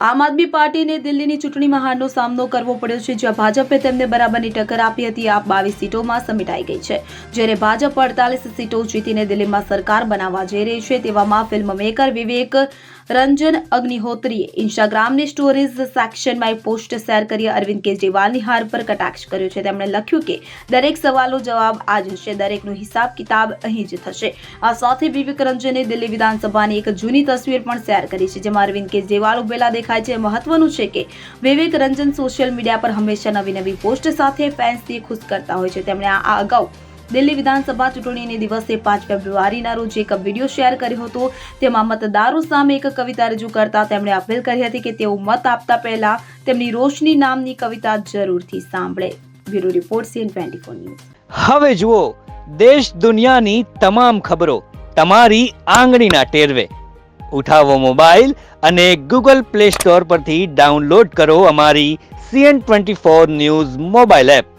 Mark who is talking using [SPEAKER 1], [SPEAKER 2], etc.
[SPEAKER 1] આમ આદમી પાર્ટીને દિલ્હીની ચૂંટણીમાં હારનો સામનો કરવો પડ્યો છે, જ્યાં ભાજપે તેમને બરાબરની ટક્કર આપી હતી. આપ 22 સીટોમાં સમેટાઈ ગઈ છે, જ્યારે ભાજપ 48 સીટો જીતીને દિલ્હીમાં સરકાર બનાવવા જઈ રહી છે. તેવામાં ફિલ્મ મેકર વિવેક રંજન અગ્નિહોત્રીએ ઇન્સ્ટાગ્રામની સ્ટોરીઝ સેક્શનમાં એક પોસ્ટ શેર કરી અરવિંદ કેજરીવાલની હાર પર કટાક્ષ કર્યો છે. તેમણે લખ્યું કે દરેક સવાલનો જવાબ આ જ હશે, દરેકનો હિસાબ કિતાબ અહીં જ થશે. આ સાથે વિવેક રંજને દિલ્હી વિધાનસભાની એક જૂની તસવીર પણ શેર કરી છે, જેમાં અરવિંદ કેજરીવાલ ઉભેલા દેખાય છે. મહત્વનું છે કે વિવેક રંજન સોશિયલ મીડિયા પર હંમેશા નવી પોસ્ટ સાથે ફેન્સને ખુશ કરતા હોય છે. તેમણે આ અગાઉ દિલ્હી વિધાનસભા ચૂંટણીને દિવસે 5 ફેબ્રુઆરીના રોજ એક વિડીયો શેર કર્યો હતો. તેમાં મતદારો સામે એક કવિતા રજૂ કરતા તેમણે અપીલ કરી હતી કે તેઓ મત આપતા પહેલા તેમની રોશની નામની કવિતા જરૂરથી સાંભળે. Bureau report CN24 news.
[SPEAKER 2] હવે જુઓ દેશ દુનિયાની તમામ ખબરો તમારી આંગળીના ટેરવે. ઉઠાવો મોબાઈલ અને Google Play Store પરથી ડાઉનલોડ કરો અમારી CN24 ન્યૂઝ મોબાઈલ એપ.